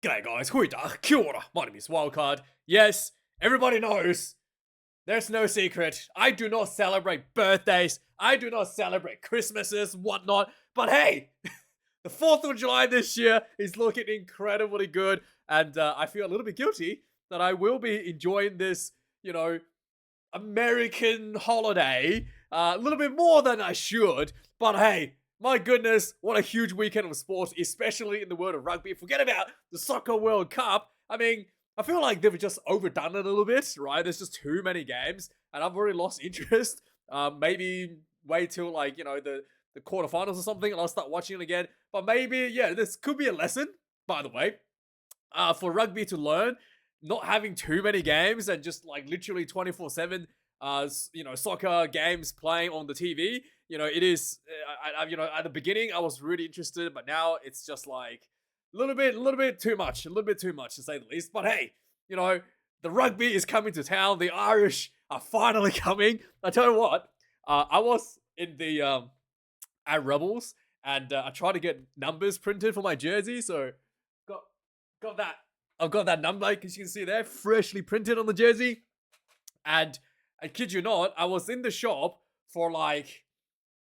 G'day guys, goeiedag, kia ora, my name is Wildkard. Yes, everybody knows, there's no secret, I do not celebrate birthdays, I do not celebrate Christmases, whatnot, but hey, the 4th of July this year is looking incredibly good, and I feel a little bit guilty that I will be enjoying this, American holiday a little bit more than I should, but hey, my goodness, what a huge weekend of sports, especially in the world of rugby. Forget about the Soccer World Cup. I mean, I feel like they've just overdone it a little bit, right? There's just too many games, and I've already lost interest. Maybe wait till the quarterfinals or something, and I'll start watching it again. But maybe, yeah, this could be a lesson, by the way, for rugby to learn, not having too many games and just like literally 24/7 soccer games playing on the TV. It is at the beginning I was really interested, but now it's just like a little bit too much, to say the least. But hey, the rugby is coming to town. The Irish are finally coming. I tell you what, I was in the at Rebels, and I tried to get numbers printed for my jersey, so got that. I've got that number, as you can see there, freshly printed on the jersey. And I kid you not, I was in the shop for like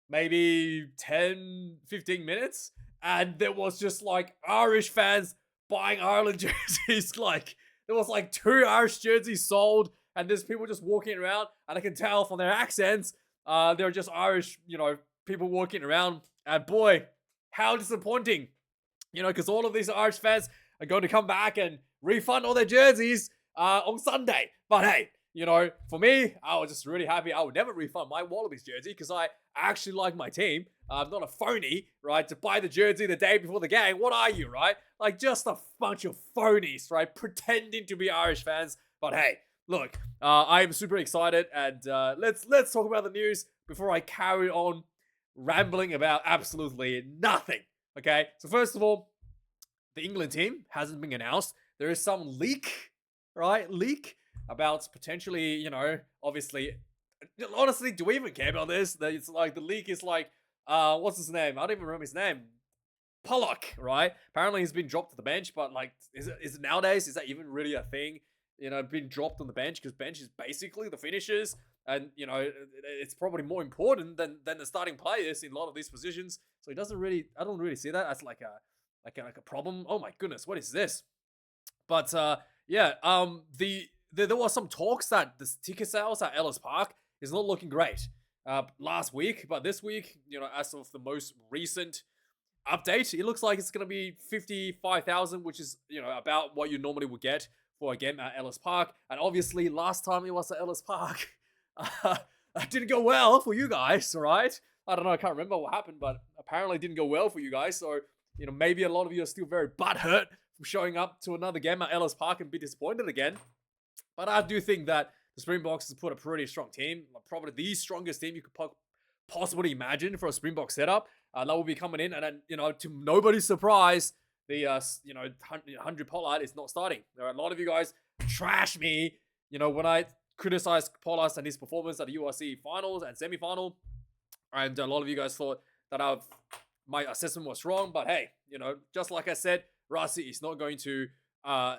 maybe 10, 15 minutes. And there was just like Irish fans buying Ireland jerseys. Like there was like 2 Irish jerseys sold. And there's people just walking around. And I can tell from their accents, they're just Irish, people walking around. And boy, how disappointing. Because all of these Irish fans are going to come back and refund all their jerseys on Sunday. But hey, for me, I was just really happy. I would never refund my Wallabies jersey because I actually like my team. I'm not a phony, right? To buy the jersey the day before the game. What are you, right? Like just a bunch of phonies, right? Pretending to be Irish fans. But hey, look, I'm super excited, and let's talk about the news before I carry on rambling about absolutely nothing. Okay, so first of all, the England team hasn't been announced. There is some leak, right? Leak about potentially, obviously, honestly, do we even care about this? It's like the leak is like, what's his name? I don't even remember his name. Pollock, right? Apparently he's been dropped to the bench, but like, is it nowadays? Is that even really a thing? Being dropped on the bench, because bench is basically the finishers, and it's probably more important than the starting players in a lot of these positions. So I don't really see that as like a problem. Oh my goodness, what is this? But there was some talks that the ticket sales at Ellis Park is not looking great last week, but this week, as of the most recent update, it looks like it's going to be 55,000, which is about what you normally would get for a game at Ellis Park. And obviously last time it was at Ellis Park, that didn't go well for you guys, right? I don't know, I can't remember what happened, but apparently it didn't go well for you guys. So maybe a lot of you are still very butthurt from showing up to another game at Ellis Park and be disappointed again. But I do think that the Springboks has put a pretty strong team, probably the strongest team you could possibly imagine for a Springbok setup. That will be coming in, and then, to nobody's surprise, the 100 Pollard is not starting. There are a lot of you guys trash me, when I criticized Pollard and his performance at the URC finals and semi-final, and a lot of you guys thought that my assessment was wrong. But hey, just like I said, Rasi is not going to,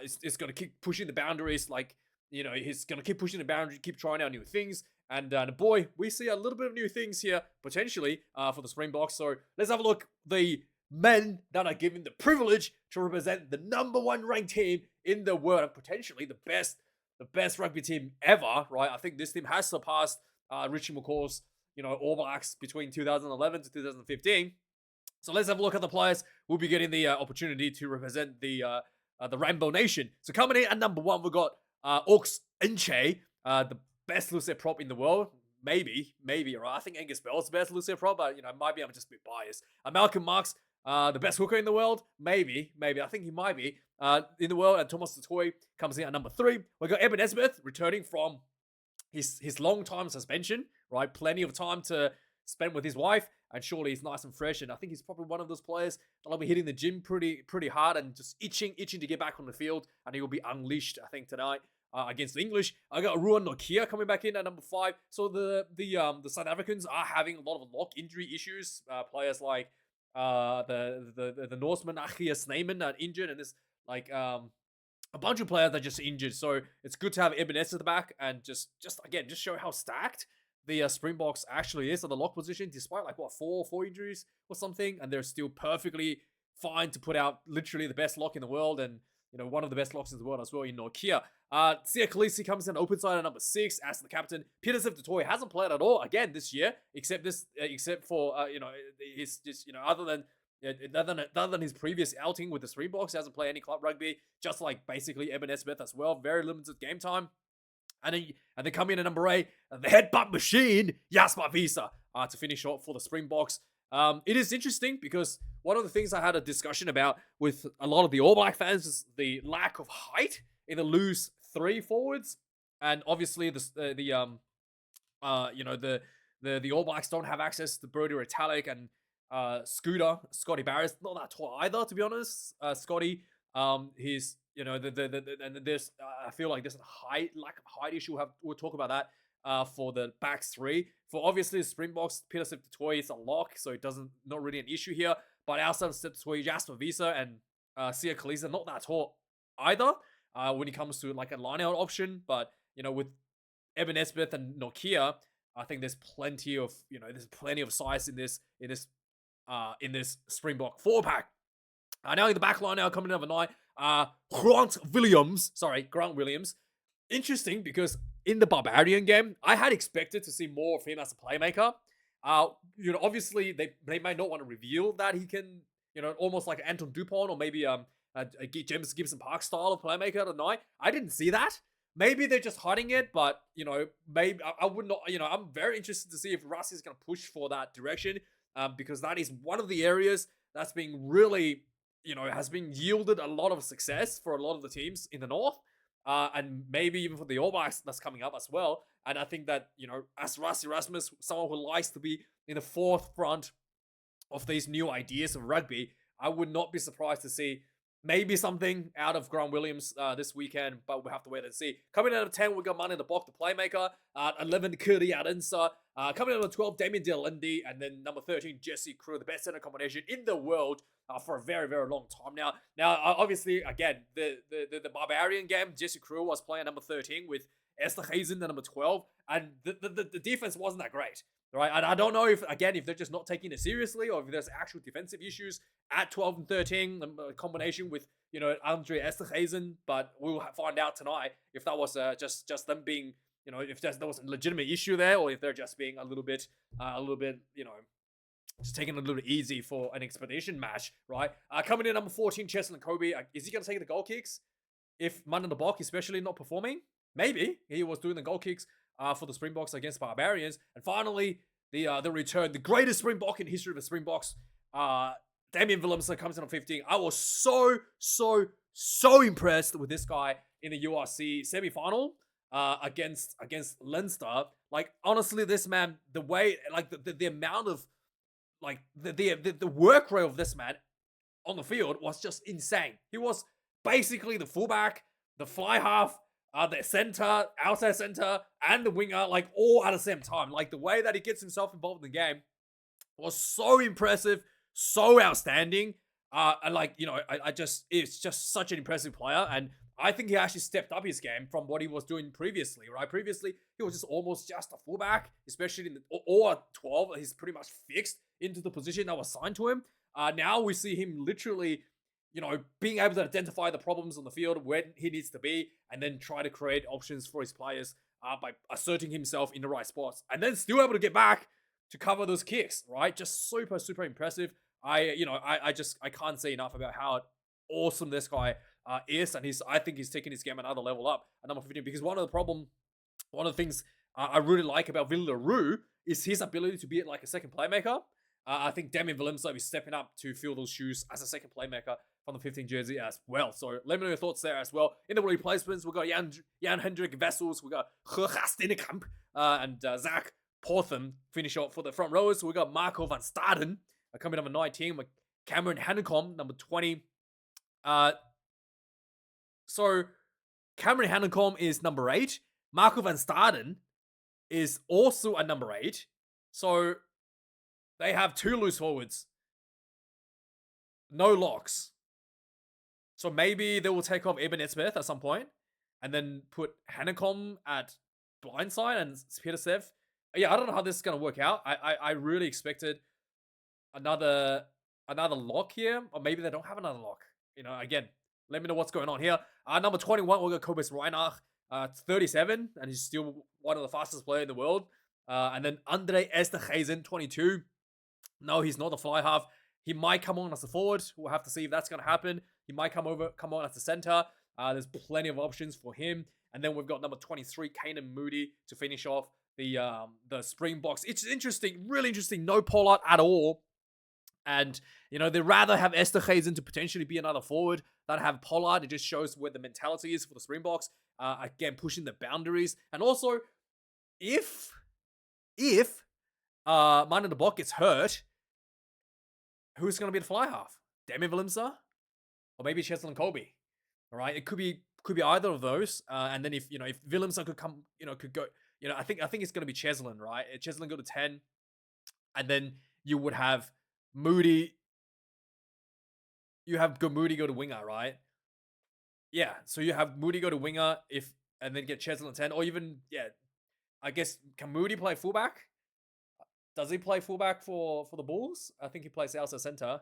it's going to keep pushing the boundaries. Like, he's going to keep pushing the boundary, keep trying out new things. And boy, we see a little bit of new things here, potentially, for the Springboks. So let's have a look. The men that are given the privilege to represent the #1 ranked team in the world, and potentially the best rugby team ever, right? I think this team has surpassed Richie McCaw's, All Blacks between 2011 to 2015. So let's have a look at the players who'll be getting the opportunity to represent the Rainbow Nation. So coming in at #1, we've got Ox Nche, the best loose prop in the world. Maybe, right? I think Angus Bell's the best loose prop, but, maybe I'm just a bit biased. Malcolm Marx, the best hooker in the world. Maybe. I think he might be in the world. And Thomas Tatoy comes in at #3. We've got Eben Esmith returning from his long-time suspension, right? Plenty of time to spend with his wife, and surely he's nice and fresh. And I think he's probably one of those players that'll be hitting the gym pretty hard and just itching to get back on the field. And he will be unleashed, I think, tonight against the English. I got Ruan Nokia coming back in at #5. So the South Africans are having a lot of lock injury issues. Players like the Norseman Achia Snyman are injured, and there's like a bunch of players that are just injured. So it's good to have Ebenezer at the back and just again just show how stacked the Springboks actually is at the lock position, despite like what four injuries or something, and they're still perfectly fine to put out literally the best lock in the world and one of the best locks in the world as well in Nokia. Sia Khaleesi comes in open side at number 6 as the captain. Peter Siftotoy hasn't played at all again this year, except for his just other than other than his previous outing with the Springboks, he hasn't played any club rugby. Just like basically Eben Esbeth as well, very limited game time. And then come in at number 8, the headbutt machine, Jasper Visa, to finish off for the Springboks. It is interesting because one of the things I had a discussion about with a lot of the All Black fans is the lack of height in the loose 3 forwards, and obviously the All Blacks don't have access to Brodie Retallick and Scotty Barris. Not that tall either, to be honest. Scotty, he's and there's I feel like there's a lack of height issue. We'll talk about that for the backs 3. For obviously the Springboks, Peter Siftotoy is a lock, so it not really an issue here. But outside of Siftotoy, Jasper Visa and Sia Khaleesi not that tall either when it comes to like a line-out option. But with Eben Esbeth and Nokia, I think there's plenty of size in this Springbok 4-pack. Now in the back line now coming in number 9, Grant Williams. Interesting because in the Barbarian game, I had expected to see more of him as a playmaker. Obviously they may not want to reveal that he can, almost like Anton Dupont or maybe a James Gibson Park style of playmaker tonight. I didn't see that. Maybe they're just hiding it, but maybe I would not. I'm very interested to see if Russ is going to push for that direction, because that is one of the areas that's being really, has been yielded a lot of success for a lot of the teams in the North. And maybe even for the All Blacks that's coming up as well. And I think that, as Russ Erasmus, someone who likes to be in the forefront of these new ideas of rugby, I would not be surprised to see maybe something out of Grant Williams this weekend, but we'll have to wait and see. Coming out of 10, we got Manu in the Bok, the playmaker. 11, Kurdi Adinsa. Coming out of 12, Damien Delindi. And then number 13, Jesse Crew, the best center combination in the world for a very, very long time now. Now, obviously, again, the Barbarian game, Jesse Crew was playing number 13 with Esther Hazen, the number 12. And the defense wasn't that great. Right, and I don't know if they're just not taking it seriously or if there's actual defensive issues at 12 and 13, a combination with, Andre Esterhazen, but we'll find out tonight if that was just them being, if there was a legitimate issue there or if they're just being a little bit, just taking it a little bit easy for an expedition match, right? Coming in number 14, Cheslin Kobe, is he going to take the goal kicks if Manu the Bok especially not performing? Maybe. He was doing the goal kicks for the Springboks against Barbarians. And finally, the return, the greatest Springbok in history of the Springboks, Damien Willemse comes in on 15. I was so impressed with this guy in the URC semi-final against Leinster. Like, honestly, this man, the way, like, the amount of, like, the work rate of this man on the field was just insane. He was basically the fullback, the fly half, the center, outside center, and the winger, like, all at the same time. Like, the way that he gets himself involved in the game was so impressive, so outstanding. And like, it's just such an impressive player. And I think he actually stepped up his game from what he was doing previously, right? Previously, he was just almost just a fullback, especially in or 12. He's pretty much fixed into the position that was assigned to him. Now we see him literally, being able to identify the problems on the field when he needs to be, and then try to create options for his players by asserting himself in the right spots, and then still able to get back to cover those kicks, right? Just super, super impressive. I can't say enough about how awesome this guy is, and I think he's taking his game another level up at number 15, because one of the things I really like about Ville Leroux is his ability to be like a second playmaker. I think Damien Willemse is stepping up to fill those shoes as a second playmaker from the 15 jersey as well. So let me know your thoughts there as well. In the replacements, we've got Jan Hendrik Vessels, we've got Gerga Steenekamp, and Zach Portham finish off for the front rowers. So we've got Marco van Staden coming number 19, with Cameron Hanekom, number 20. So Cameron Hanekom is number 8. Marco van Staden is also at number 8. So they have 2 loose forwards. No locks. So maybe they will take off Eben Smith at some point, and then put Hanekom at blindside and Petersev. Yeah, I don't know how this is gonna work out. I really expected another lock here, or maybe they don't have another lock. Again, let me know what's going on here. Number 21, we'll go Kobus Reinach. 37, and he's still one of the fastest players in the world. And then Andre Esterhuizen, 22. No, he's not the fly half. He might come on as a forward. We'll have to see if that's going to happen. He might come on as a center. There's plenty of options for him. And then we've got number 23, Kanan Moody, to finish off the Springboks. It's interesting, really interesting. No Pollard at all. And, they'd rather have Esterhuizen to potentially be another forward than have Pollard. It just shows where the mentality is for the Springboks. Again, pushing the boundaries. And also, if Manu de Bok gets hurt, who's going to be the fly half? Demi Willemse? Or maybe Cheslin Colby? All right, it could be either of those. And then if Willemse could come, could go, I think it's going to be Cheslin, right? Cheslin go to 10, and then you would have Moody. You have Moody go to winger, right? Yeah, so you have Moody go to winger and then get Cheslin 10, or even I guess, can Moody play fullback? Does he play fullback for the Bulls? I think he plays outside center.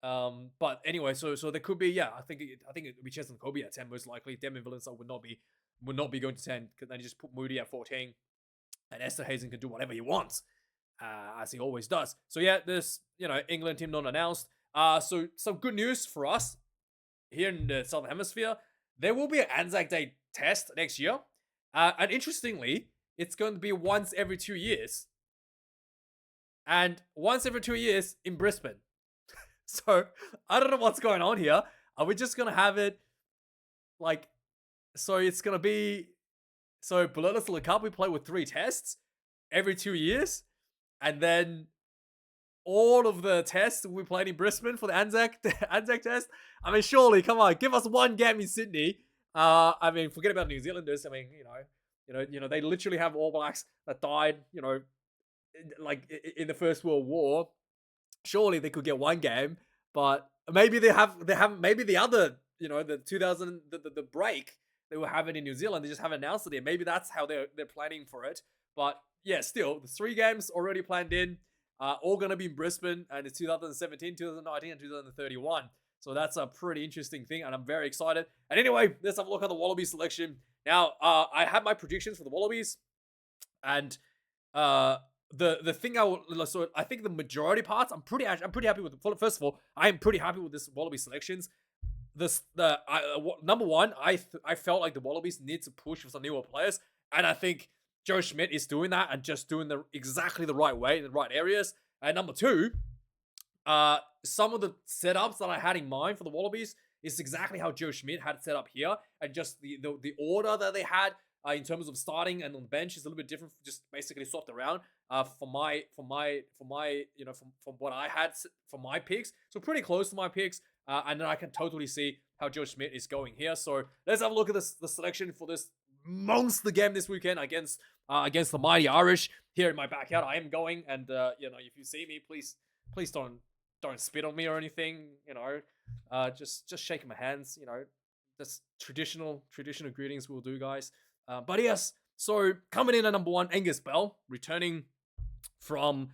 But anyway, so there could be, I think it would be Cheslin Kobe at 10 most likely. Demi Willemse would not be going to 10, because then you just put Moody at 14, and Esterhuizen can do whatever he wants, as he always does. So there's England team not announced. So some good news for us here in the Southern Hemisphere. There will be an ANZAC Day test next year, and interestingly, it's going to be once every 2 years. And once every 2 years in Brisbane. So, I don't know what's going on here. Are we just going to have it, so it's going to be, Bledisloe Cup, we play with 3 tests every 2 years. And then all of the tests we played in Brisbane for the ANZAC test. I mean, surely, come on, give us one game in Sydney. Forget about New Zealanders. They literally have All Blacks that died, in the First World War. Surely they could get one game, but maybe they have maybe the other, the 2000 the break, they will have it in New Zealand. They just haven't announced it yet. Maybe that's how they're planning for it. But still, the 3 games already planned in, all gonna be in Brisbane, and it's 2017, 2019, and 2031. So that's a pretty interesting thing, and I'm very excited. And anyway, let's have a look at the Wallabies selection. Now, I have my predictions for the Wallabies, and the thing I think the majority parts I'm pretty happy with. First of all, I am pretty happy with this Wallabies selections. Number one, I felt like the Wallabies need to push for some newer players, and I think Joe Schmidt is doing that and just doing exactly the right way in the right areas. And number two, some of the setups that I had in mind for the Wallabies is exactly how Joe Schmidt had it set up here, and just the order that they had in terms of starting and on the bench is a little bit different, just basically swapped around from what I had for my picks. So pretty close to my picks, and then I can totally see how Joe Schmidt is going here. So let's have a look at the selection for this monster game this weekend against the mighty Irish here in my backyard. I am going, and if you see me, please don't spit on me or anything. Just shaking my hands. Just traditional greetings will do, guys. But yes, so coming in at number 1, Angus Bell, returning from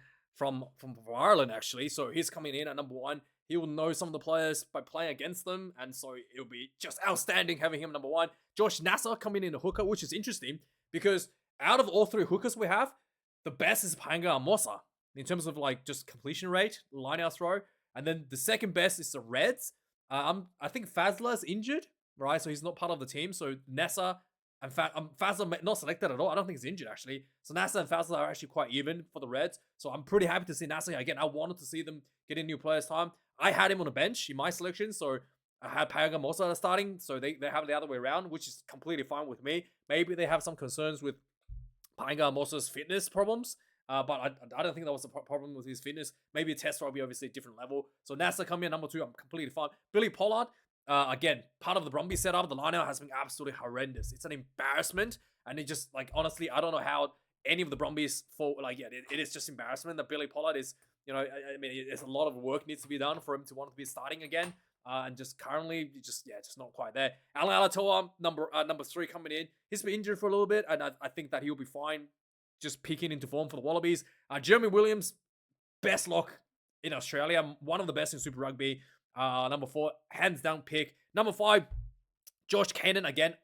Ireland actually. So he's coming in at number 1. He will know some of the players by playing against them, and so it'll be just outstanding having him number 1. Josh Nasser coming in a hooker, which is interesting because out of all 3 hookers we have, the best is Paenga Amosa in terms of just completion rate, line-out throw, and then the second best is the Reds. I think Fazla's injured, right? So he's not part of the team. So Nasser and Fazla not selected at all. I don't think he's injured actually. So Nasser and Fazla are actually quite even for the Reds. So I'm pretty happy to see Nasser again. I wanted to see them getting new players time. I had him on the bench in my selection, so I had Paenga Amosa starting. So they have it the other way around, which is completely fine with me. Maybe they have some concerns with Paenga Amosa's fitness problems. But I don't think that was a problem with his fitness. Maybe a test will be obviously a different level. So Nasser coming in number 2, I'm completely fine. Billy Pollard, again, part of the Brumby setup. The lineout has been absolutely horrendous. It's an embarrassment. And it just, honestly, I don't know how any of the Brumbies fall. It is just embarrassment that Billy Pollard is, there's a lot of work needs to be done for him to want to be starting again. and just currently, just not quite there. Alan Alatoa, number 3 coming in. He's been injured for a little bit, and I think that he'll be fine, just peaking into form for the Wallabies. Jeremy Williams, best lock in Australia, one of the best in Super Rugby. Number 4, hands down pick. Number 5, Josh Kanan again.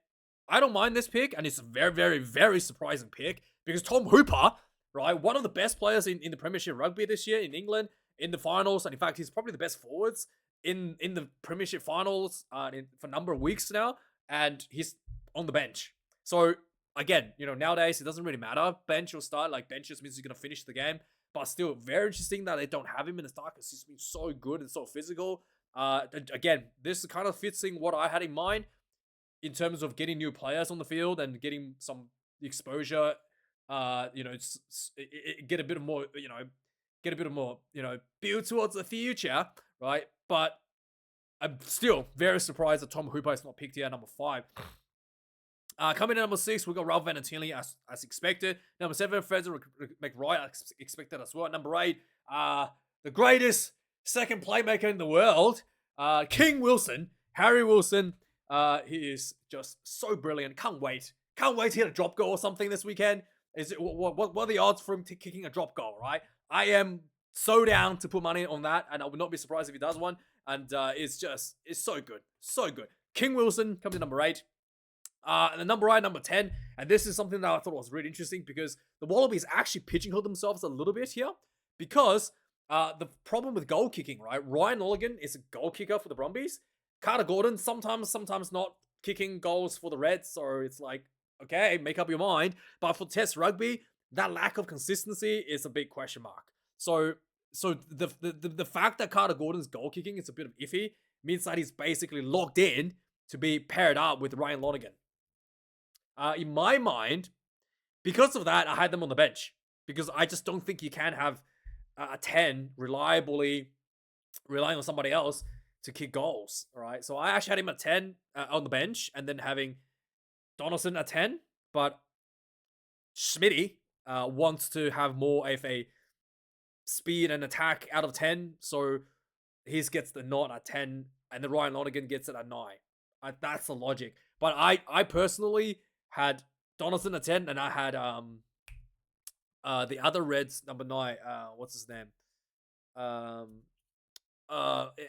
I don't mind this pick, and it's a very, very, very surprising pick because Tom Hooper, right, one of the best players in the Premiership Rugby this year in England, in the finals, and in fact, he's probably the best forwards in the Premiership finals for a number of weeks now, and he's on the bench. So again, nowadays it doesn't really matter, bench or start. Like, bench just means he's gonna finish the game, but still very interesting that they don't have him in the start because he's been so good and so physical. Again, this kind of fits in what I had in mind in terms of getting new players on the field and getting some exposure. Get a bit more, build towards the future, right? But I'm still very surprised that Tom Hooper is not picked here at number 5. Coming in at number 6, we got Ralph Vanatili as expected. Number 7, Fraser McRae as expected as well. Number 8, the greatest second playmaker in the world, King Wilson, Harry Wilson. He is just so brilliant. Can't wait to hit a drop goal or something this weekend. What are the odds for him kicking a drop goal, right? I am so down to put money on that, and I would not be surprised if he does one. And it's so good. So good. King Wilson comes in number 8. And then number 10, and this is something that I thought was really interesting because the Wallabies actually pigeonholed themselves a little bit here because the problem with goal kicking, right? Ryan Lolligan is a goal kicker for the Brumbies. Carter Gordon, sometimes not kicking goals for the Reds, so it's like, okay, make up your mind. But for Test Rugby, that lack of consistency is a big question mark. So the fact that Carter Gordon's goal kicking is a bit of iffy means that he's basically locked in to be paired up with Ryan Lonigan. In my mind, because of that, I had them on the bench because I just don't think you can have a 10 reliably relying on somebody else to kick goals. All right, so I actually had him at 10 on the bench, and then having Donaldson at 10. But Smitty wants to have more of a speed and attack out of 10, so he gets the nod at 10, and then Ryan Lonigan gets it at 9. That's the logic. But I personally had Donaldson at 10, and I had the other Reds number 9. What's his name?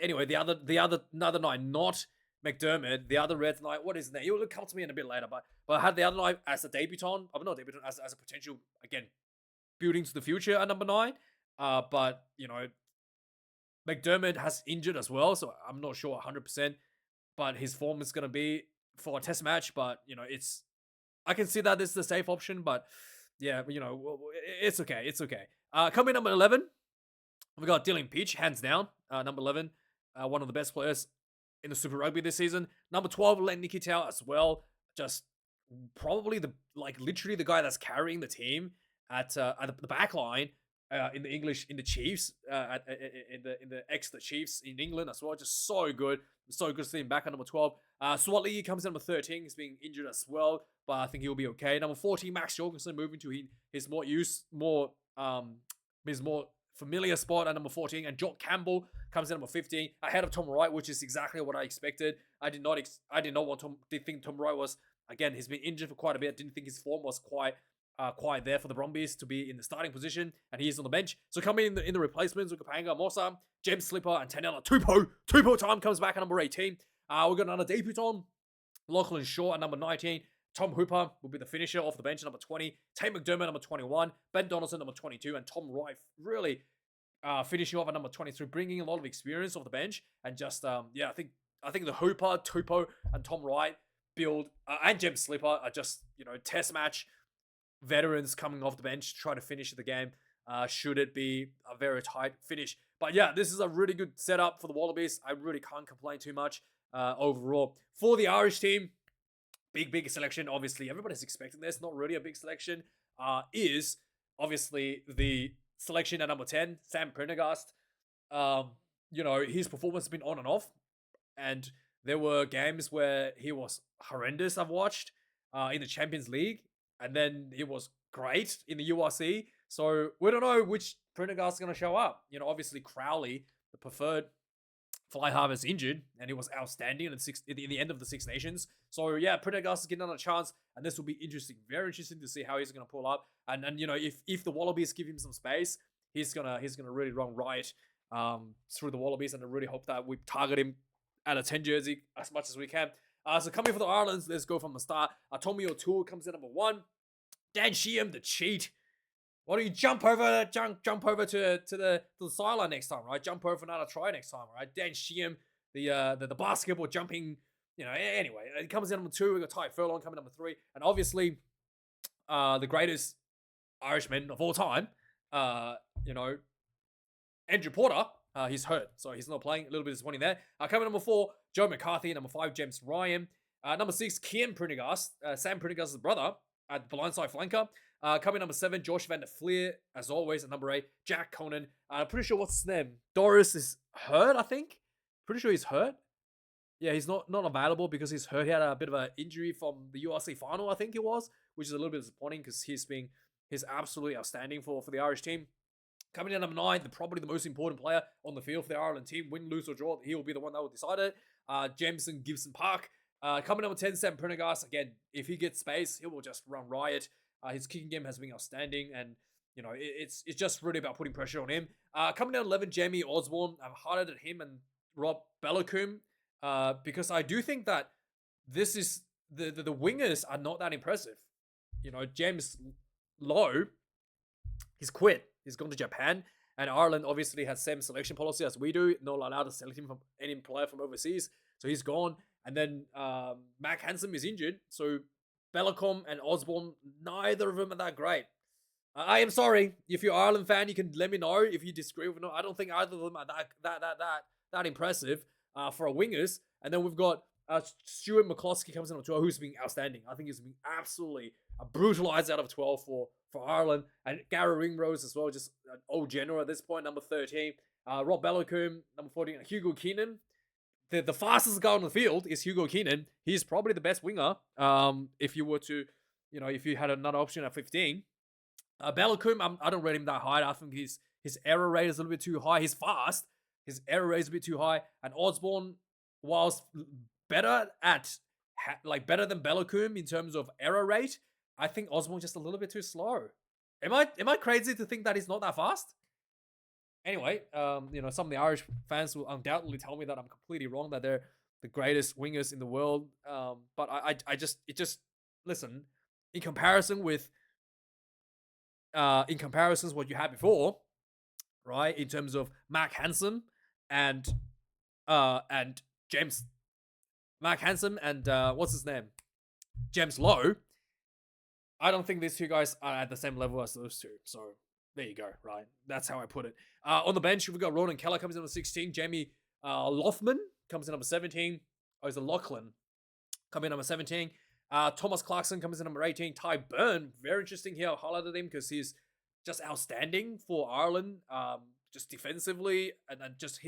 Anyway, the other 9, not McDermott. The other Reds 9. What is his name? He'll come to me in a bit later. But I had the other 9 as a debutant. I'm not debutant, as a potential, again, building to the future at number 9. But McDermott has injured as well, so I'm not sure 100%. But his form is gonna be for a test match. But I can see that this is a safe option. But yeah, it's okay. It's okay. Coming number 11, we got Dylan Peach, hands down. Number 11, one of the best players in the Super Rugby this season. Number 12, Len Nikitau as well. Just probably literally the guy that's carrying the team at the back line in the Chiefs, in the Chiefs in England as well. Just so good. So good to see him back at number 12. Swatley comes in number 13. He's being injured as well, but I think he'll be okay. Number 14, Max Jorgensen moving to his more familiar spot at number 14. And Jock Campbell comes in number 15 ahead of Tom Wright, which is exactly what I expected. I did not think Tom Wright was, again, he's been injured for quite a bit. Didn't think his form was quite there for the Brumbies to be in the starting position, and he's on the bench. So coming in the replacements, we've got Panga Mosa, James Slipper, and Tanela Tupou. Tupou time comes back at number 18. We've got another debutant, Lachlan Shaw at number 19. Tom Hooper will be the finisher off the bench at number 20. Tate McDermott number 21. Ben Donaldson number 22. And Tom Wright really finishing off at number 23, bringing a lot of experience off the bench. And just, I think the Hooper, Tupou, and Tom Wright build, and James Slipper are just, test match veterans coming off the bench to try to finish the game. Should it be a very tight finish. But yeah, this is a really good setup for the Wallabies. I really can't complain too much overall. For the Irish team, big selection. Obviously, everybody's expecting this. Not really a big selection. Is obviously the selection at number 10, Sam Prendergast. His performance has been on and off. And there were games where he was horrendous, I've watched, in the Champions League. And then he was great in the URC. So we don't know which Prendergast is going to show up. Obviously Crowley, the preferred Fly Harbour's injured, and he was outstanding in the end of the Six Nations. So yeah, Prendergast is getting another chance, and this will be interesting. Very interesting to see how he's going to pull up. And if the Wallabies give him some space, he's gonna really run riot through the Wallabies, and I really hope that we target him at a 10 jersey as much as we can. So coming for the Irelands, let's go from the start. Tommy O'Toole comes in number 1. Dan Sheehan, the cheat. Why don't you jump over to the sideline next time, right? Jump over another try next time, right? Dan Sheehan, the basketball jumping, anyway, it comes in number 2. We got Ty Furlong coming number 3, and obviously, the greatest Irishman of all time, Andrew Porter, he's hurt, so he's not playing. A little bit disappointing there. Coming number 4, Joe McCarthy. Number 5, James Ryan. Number 6, Kian Prendergast, Sam Prendergast's brother, at the blindside flanker. Coming number 7, Josh Van der Fleer, as always. And number 8, Jack Conan. I'm pretty sure what's his name? Doris is hurt, I think. Pretty sure he's hurt. Yeah, he's not available because he's hurt. He had a bit of an injury from the URC final, I think it was, which is a little bit disappointing because he's absolutely outstanding for the Irish team. Coming in number 9, probably the most important player on the field for the Ireland team. Win, lose, or draw, he will be the one that will decide it. Jameson Gibson Park. Coming number 10, Sam Prendergast. Again, if he gets space, he will just run riot. His kicking game has been outstanding, and it's just really about putting pressure on him. Coming down 11, Jamie Osborne. I've highlighted him and Rob Bellacombe because I do think that this is the wingers are not that impressive. James Lowe, he's quit. He's gone to Japan, and Ireland obviously has same selection policy as we do. Not allowed to select him from any player from overseas, so he's gone. And then Mac Hansen is injured, so Bellacombe and Osborne, neither of them are that great. I am sorry if you're an Ireland fan, you can let me know if you disagree with me. I don't think either of them are that impressive for our wingers. And then we've got Stuart McCloskey comes in on 12, who's been outstanding. I think he's been absolutely brutalized out of 12 for Ireland. And Gary Ringrose as well, just an old general at this point, number 13. Rob Bellacombe, number 14. Hugo Keenan. The fastest guy on the field is Hugo Keenan. He's probably the best winger. If you were to, if you had another option at 15. Bellacombe, I don't rate him that high. I think his error rate is a little bit too high. He's fast. His error rate is a bit too high. And Osborne, whilst better than Bellacombe in terms of error rate, I think Osborne's just a little bit too slow. Am I crazy to think that he's not that fast? Anyway, some of the Irish fans will undoubtedly tell me that I'm completely wrong, that they're the greatest wingers in the world. But listen, in comparisons what you had before, right? In terms of Mac Hansen and James, Mac Hansen and what's his name, James Lowe. I don't think these two guys are at the same level as those two. So there you go, right? That's how I put it. On the bench, we've got Ronan Keller comes in number 16. Jamie Loughman comes in number 17. Oh, he's a Lachlan coming in number 17. Thomas Clarkson comes in number 18. Ty Byrne, very interesting here. I highlighted him because he's just outstanding for Ireland, just defensively, and just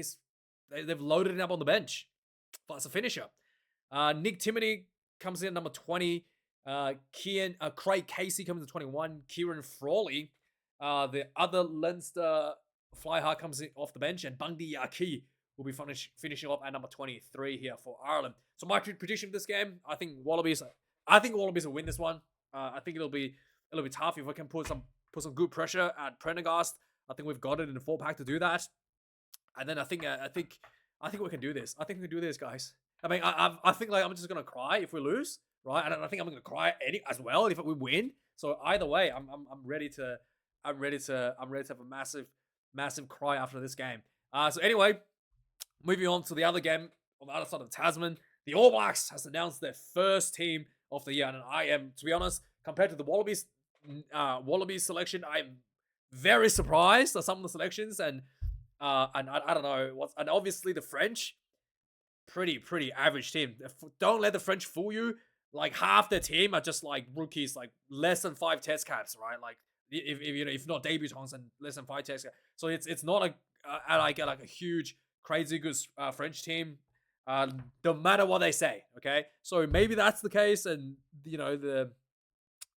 they've loaded him up on the bench as a finisher. Nick Timoney comes in at number 20. Craig Casey comes in 21. Kieran Frawley, the other Leinster fly hard, comes in off the bench, and Bundy Yaki will be finishing off at number 23 here for Ireland. So my prediction for this game, I think Wallabies will win this one. I think it'll be tough if we can put some good pressure at Prendergast. I think we've got it in the 4-pack to do that. And then I think we can do this. I think we can do this, guys. I mean, I think I'm just gonna cry if we lose, right? And I think I'm gonna cry as well if we win. So either way, I'm ready to have a massive cry after this game. So anyway, moving on to the other game on the other side of Tasman, the All Blacks has announced their first team of the year, and I am, to be honest, compared to the Wallabies selection, I'm very surprised at some of the selections, and I don't know and obviously the French, pretty average team. Don't let the French fool you. Like half their team are just like rookies, like less than 5 test caps, right? Like if not debutants and less than 5 test caps. So it's not like a huge crazy good French team. No matter what they say, okay. So maybe that's the case, and the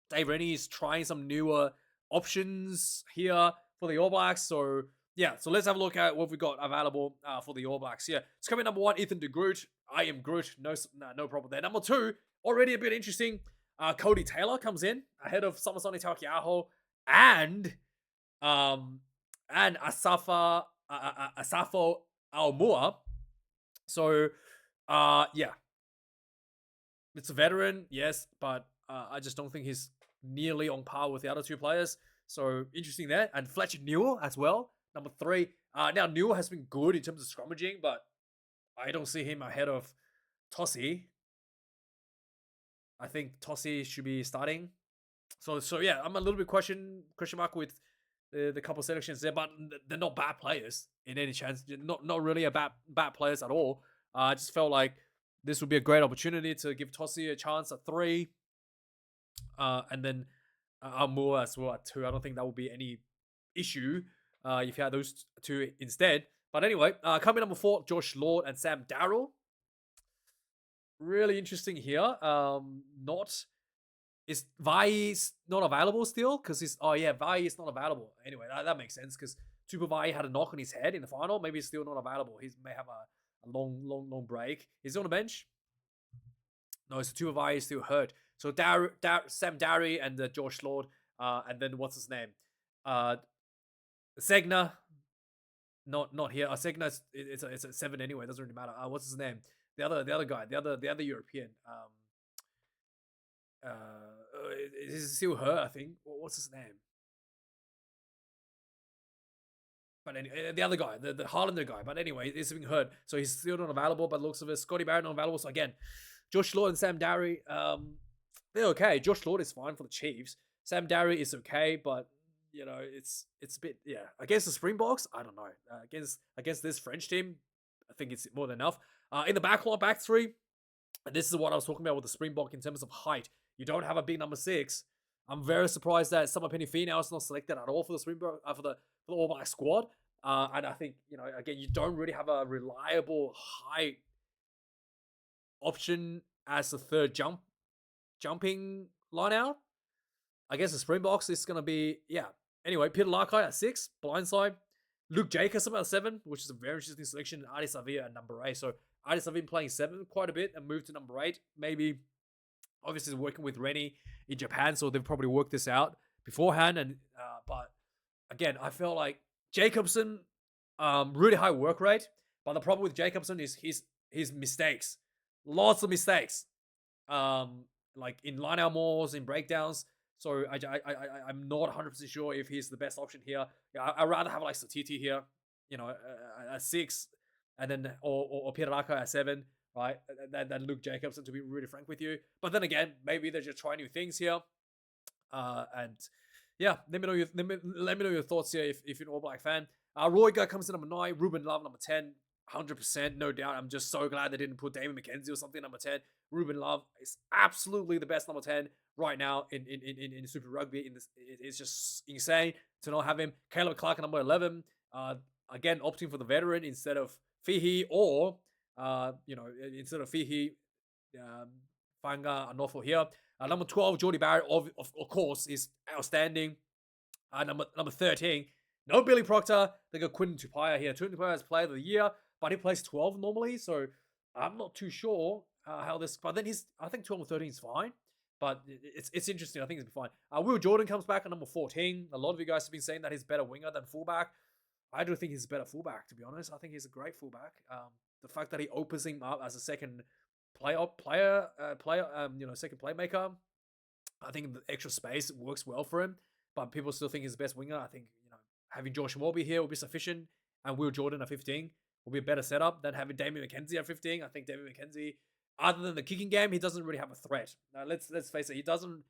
Dave Rennie is trying some newer options here for the All Blacks. So yeah, so let's have a look at what we got available for the All Blacks here. It's coming number 1, Ethan de Groot. I am Groot. No problem there. Number 2, already a bit interesting. Cody Taylor comes in ahead of Samasoni Taukei'aho and Asafo Aumua. So yeah, it's a veteran, yes, but I just don't think he's nearly on par with the other 2 players. So interesting there. And Fletcher Newell as well, number 3. Now Newell has been good in terms of scrummaging, but I don't see him ahead of Tossie. I think Tossie should be starting. So yeah, I'm a little bit question mark with the couple selections there, but they're not bad players in any chance. Not really a bad players at all. I just felt like this would be a great opportunity to give Tossie a chance at 3. And then Aumua as well at 2. I don't think that would be any issue if you had those 2 instead. But anyway, coming number 4, Josh Lord and Sam Darrell. Really interesting here. Is Vai not available still? Because Vai is not available. Anyway, that makes sense because Tupu Vai had a knock on his head in the final. Maybe he's still not available. He may have a long break. Is he on the bench? No, so Tupu Vai is still hurt. So Sam Darry and Josh Lord, and then what's his name? Segna, not here. Segna, it's a 7 anyway. It doesn't really matter. What's his name? The other guy, the other European. Is still hurt, I think. What's his name? But anyway, the other guy, the Harlander guy. But anyway, he's being hurt, so he's still not available. But looks of it, Scotty Barrett not available. So again, Josh Lord and Sam Darry, they're okay. Josh Lord is fine for the Chiefs. Sam Darry is okay, but it's a bit against the Springboks. I don't know. Against this French team, I think it's more than enough. In the back 3, and this is what I was talking about with the Springbok in terms of height. You don't have a big number 6. I'm very surprised that Samapeni Finau is not selected at all for the Springbok for the All Black squad. And I think again, you don't really have a reliable height option as the third jumping line out. I guess the Springboks is going to be, Anyway, Peter Larkai at 6, blindside. Luke Jacobson at 7, which is a very interesting selection. Adi Savia at number 8. So Adi Savia playing 7 quite a bit and moved to number 8. Maybe, obviously, working with Rennie in Japan, so they've probably worked this out beforehand. And but again, I felt like Jacobson, really high work rate. But the problem with Jacobson is his mistakes. Lots of mistakes. Like in line-out mauls, in breakdowns. So I'm not 100% sure if he's the best option here. I'd rather have like Satiti here, at 6, and then or Peter Raka at 7, right? Than Luke Jacobson, to be really frank with you. But then again, maybe they're just trying new things here. And yeah, let me know your thoughts here if you're an All Black fan. Royga comes in number 9, Ruben Love number 10. 100%, no doubt. I'm just so glad they didn't put Damon McKenzie or something number 10. Ruben Love is absolutely the best number 10 right now in Super Rugby. It's just insane to not have him. Caleb Clark at number 11. Again, opting for the veteran instead of Fihi or instead of Fihi, Fanga Anofo here. Number 12, Jordy Barrett, of course, is outstanding. Number 13, no Billy Proctor. They got Quinton Tupaya here. Quinton Tupaya is player of the year, but he plays 12 normally, so I'm not too sure how this. But then I think 12 or 13 is fine. But it's interesting. I think it's fine. Will Jordan comes back at number 14. A lot of you guys have been saying that he's better winger than fullback. I do think he's a better fullback, to be honest. I think he's a great fullback. The fact that he opens him up as a second player, second playmaker, I think the extra space works well for him. But people still think he's the best winger. I think having Josh Morby here will be sufficient, and Will Jordan at 15 will be a better setup than having Damien McKenzie at 15. I think Damien McKenzie, other than the kicking game, he doesn't really have a threat. Now, let's face it,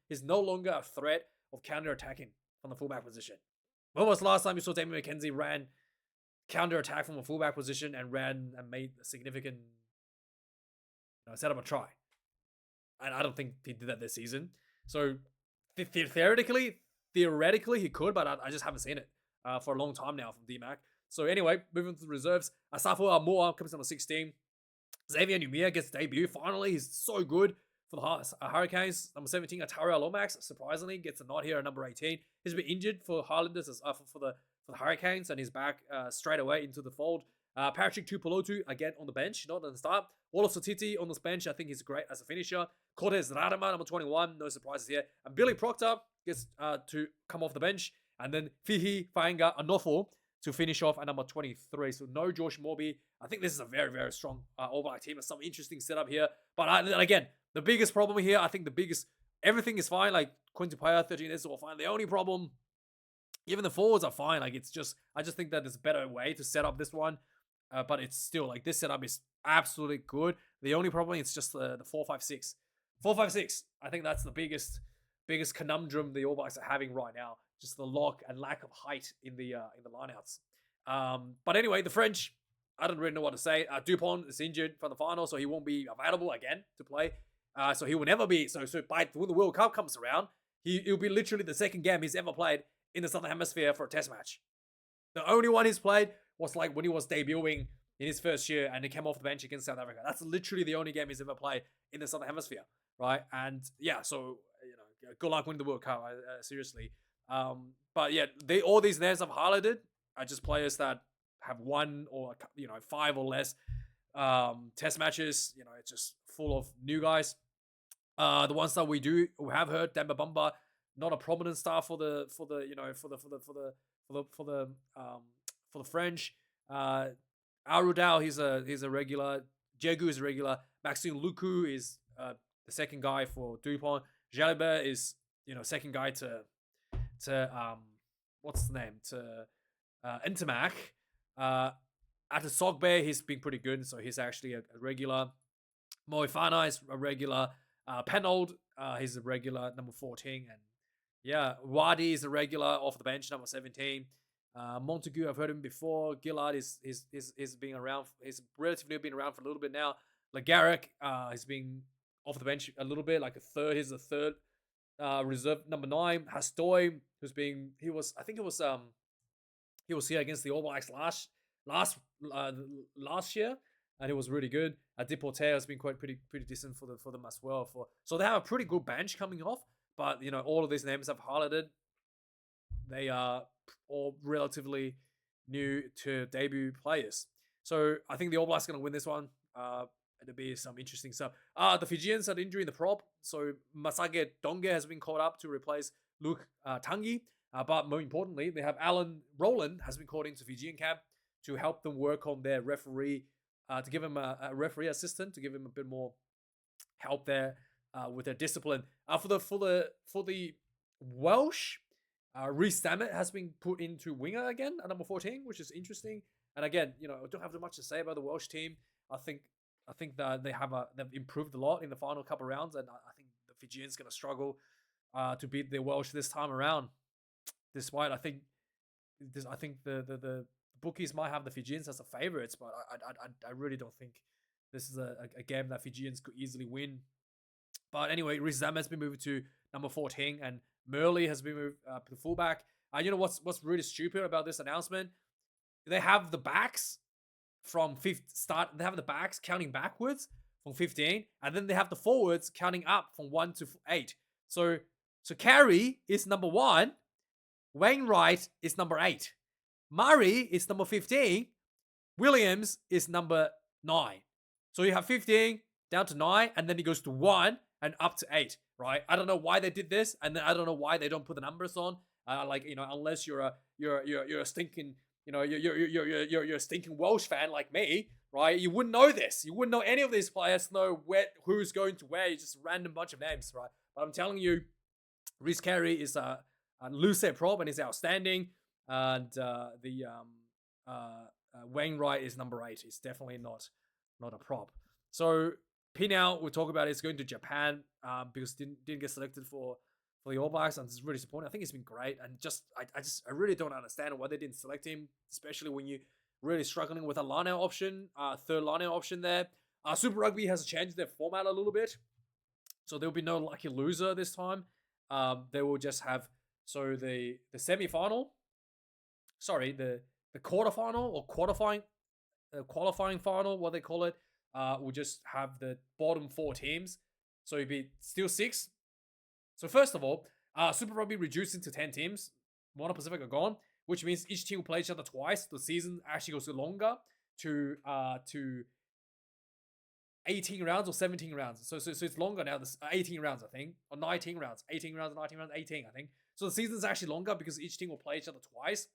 he's no longer a threat of counter-attacking from the fullback position. When was the last time you saw Damien McKenzie ran counter-attack from a fullback position and ran and made a significant set up a try? And I don't think he did that this season. So theoretically he could, but I just haven't seen it for a long time now from DMAC. So anyway, moving to the reserves. Asafo Aumua comes number 16. Xavier Numia gets debut. Finally, he's so good for the Hurricanes. Number 17, Atario Lomax, surprisingly, gets a nod here at number 18. He's been injured for Highlanders, for for the Hurricanes, and he's back straight away into the fold. Patrick Tuipulotu again on the bench, not on the start. Wallace Otiti on the bench, I think he's great as a finisher. Cortez Radama, number 21, no surprises here. And Billy Proctor gets to come off the bench. And then Fihi Fainga Anofo to finish off at number 23. So no Josh Morby. I think this is a very, very strong All Black team. There's some interesting setup here. But again, the biggest problem here, I think everything is fine. Like Quincy Paya, 13 is all fine. The only problem, even the forwards are fine. Like I just think that there's a better way to set up this one. But it's still like this setup is absolutely good. The only problem is just the 4-5-6. 4-5-6. I think that's the biggest conundrum the All Blacks are having right now. Just the lock and lack of height in the lineouts. But anyway, the French, I don't really know what to say. Dupont is injured from the final, so he won't be available again to play. So he will never be. So when the World Cup comes around, he'll be literally the second game he's ever played in the Southern Hemisphere for a Test match. The only one he's played was like when he was debuting in his first year and he came off the bench against South Africa. That's literally the only game he's ever played in the Southern Hemisphere, right? And yeah, so good luck winning the World Cup. Seriously. But yeah, all these names I've highlighted are just players that have one or 5 or less Test matches. It's just full of new guys. The ones that we have heard, Demba Bamba, not a prominent star for the French. Arudao, he's a regular. Jegu is a regular. Maxime Luku is the second guy for Dupont. Jalibert is second guy to what's the name, to Intermac. At the Sogbe, he's been pretty good, so he's actually a regular. Moefana is a regular. Penold, he's a regular, number 14, and yeah, Wadi is a regular off the bench, number 17. Montague, I've heard him before. Gillard is being around. He's relatively been around for a little bit now. Lagarrick, he's been off the bench a little bit, like a third. He's a third. Reserve number 9. Hastoy, he was here against the All Blacks last year, and he was really good. Deporté has been pretty decent for them as well. So they have a pretty good bench coming off, but all of these names I've highlighted, they are all relatively new to debut players. So I think the All Blacks are going to win this one. It'll be some interesting stuff. The Fijians had injury in the prop, so Masage Donge has been called up to replace Luke Tangi. But more importantly, they have Alan Rowland has been called into Fijian camp to help them work on their referee, to give him a referee assistant, to give him a bit more help there with their discipline. For the Welsh, Rhys Dammit has been put into winger again at number 14, which is interesting. And again, I don't have much to say about the Welsh team. I think that they've improved a lot in the final couple rounds, and I think the Fijians going to struggle to beat the Welsh this time around. Despite I think the bookies might have the Fijians as the favorites, but I really don't think this is a game that Fijians could easily win. But anyway, Rhys Dammit's been moved to number 14, and Murley has been moved to fullback. What's really stupid about this announcement? They have the backs from fifth start. They have the backs counting backwards from 15, and then they have the forwards counting up from 1 to 8. So Carey is number 1. Wainwright is number 8. Murray is number 15. Williams is number 9. So you have 15 down to 9, and then he goes to 1 and up to 8, right? I don't know why they did this, and then I don't know why they don't put the numbers on. Unless you're a stinking, you're a stinking Welsh fan like me, right? You wouldn't know this. You wouldn't know any of these players know who's going to where. It's just a random bunch of names, right? But I'm telling you, Rhys Carey is a loose prop and is outstanding, and Wainwright is number 8. He's definitely not a prop. So Pinal, we'll talk about it, is going to Japan because didn't get selected for the All Blacks, and it's really disappointing. I think he's been great, and I really don't understand why they didn't select him, especially when you're really struggling with a line-out option, third line-out option there. Super Rugby has changed their format a little bit, so there'll be no lucky loser this time. They will just have the semi-final, the quarterfinal or qualifying final, what they call it. Will just have the bottom 4 teams, so it'd be still 6. So first of all, Super Rugby reduced into 10 teams. Moana Pacific are gone. which means each team will play each other twice. The season actually goes longer to 18 rounds or 17 rounds. So it's longer now. This 18 rounds, I think, or 19 rounds. 18 rounds, 19 rounds, 18, I think. So the season's actually longer because each team will play each other twice.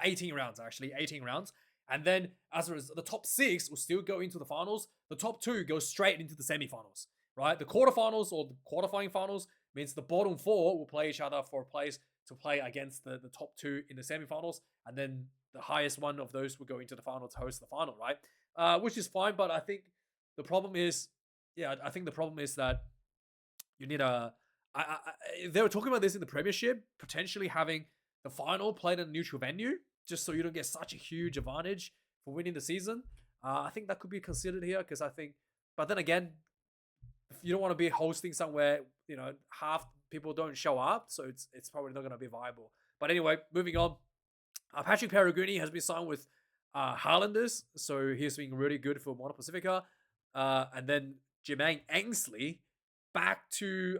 18 rounds, actually. 18 rounds. And then, as a result, the top 6 will still go into the finals. The top 2 go straight into the semifinals, right? The quarterfinals or the qualifying finals means the bottom 4 will play each other for a place to play against the top 2 in the semifinals. And then the highest one of those will go into the final to host the final, right? Which is fine, but I think the problem is, I think the problem is that you need they were talking about this in the Premiership, potentially having the final played in a neutral venue, just so you don't get such a huge advantage for winning the season. I think that could be considered here because I think, but then again, if you don't want to be hosting somewhere, half people don't show up, so it's probably not going to be viable. But anyway, moving on. Patrick Peregrine has been signed with Highlanders, so he's been really good for Moana Pacifica. And then Jermaine Ainsley back to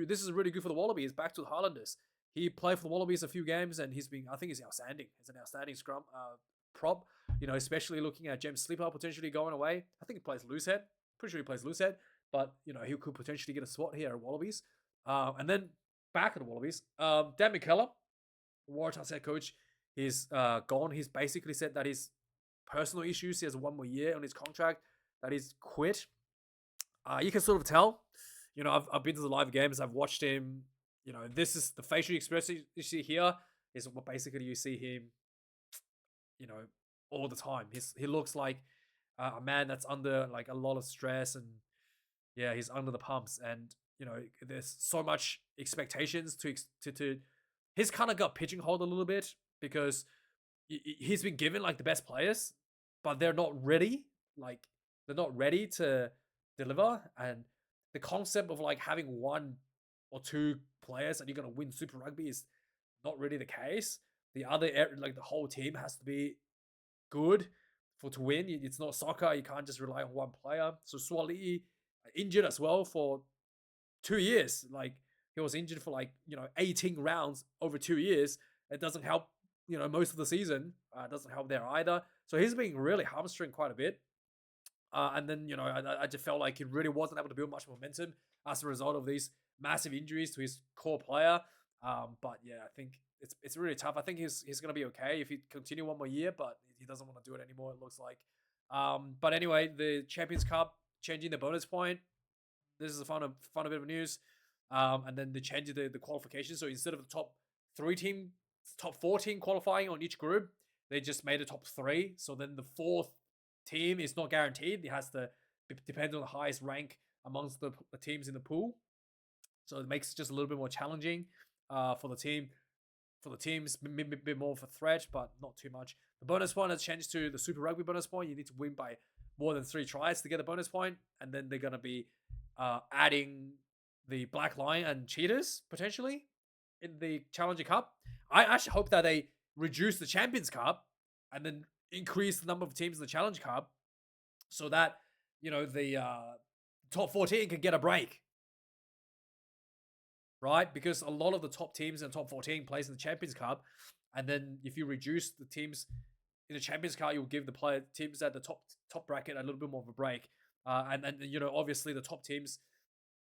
this is really good for the Wallabies, back to the Highlanders. He played for the Wallabies a few games and I think he's outstanding. He's an outstanding scrum prop, especially looking at James Slipper potentially going away. I think he plays loose head. Pretty sure he plays loose head, but he could potentially get a spot here at Wallabies. And then back at the Wallabies, Dan McKellar, Waratahs head coach, he's gone. He's basically said that his personal issues, he has 1 more year on his contract, that he's quit. You can sort of tell. I've been to the live games. I've watched him. This is the facial expression you see here is what basically you see him, all the time. He looks like a man that's under like a lot of stress and he's under the pumps and there's so much expectations to he's kind of got pigeonholed a little bit because he's been given like the best players, but they're not ready. Like they're not ready to deliver, and the concept of like having 1 or 2 players and you're gonna win Super Rugby is not really the case. The whole team has to be good to win. It's not soccer. You can't just rely on 1 player. So Swali injured as well for 2 years. Like he was injured for 18 rounds over 2 years. It doesn't help. Most of the season doesn't help there either. So he's been really hamstring quite a bit. And then, I just felt like he really wasn't able to build much momentum as a result of these massive injuries to his core player. But yeah, I think it's really tough. I think he's going to be okay if he continue 1 more year, but he doesn't want to do it anymore, it looks like. But anyway, the Champions Cup changing the bonus point. This is a fun bit of news. And then they changed the qualification. So instead of the top 14 qualifying on each group, they just made a top 3. So then the 4th team is not guaranteed. It has to depend on the highest rank amongst the teams in the pool. So it makes it just a little bit more challenging for the team. For the teams, a bit more of a threat, but not too much. The bonus point has changed to the Super Rugby bonus point. You need to win by more than 3 tries to get a bonus point, and then they're going to be adding the Black Lion and Cheetahs potentially in the Challenger Cup. I actually hope that they reduce the Champions Cup and then increase the number of teams in the Challenge Cup so that the top 14 can get a break, right? Because a lot of the top teams in the top 14 plays in the Champions Cup, and then if you reduce the teams in the Champions Cup, you'll give the teams at the top bracket a little bit more of a break. And obviously the top teams,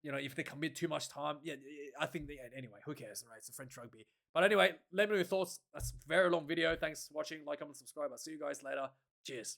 if they commit too much time, I think anyway, who cares, right? It's a French rugby. But anyway, let me know your thoughts. That's a very long video. Thanks for watching. Like, comment, subscribe. I'll see you guys later. Cheers.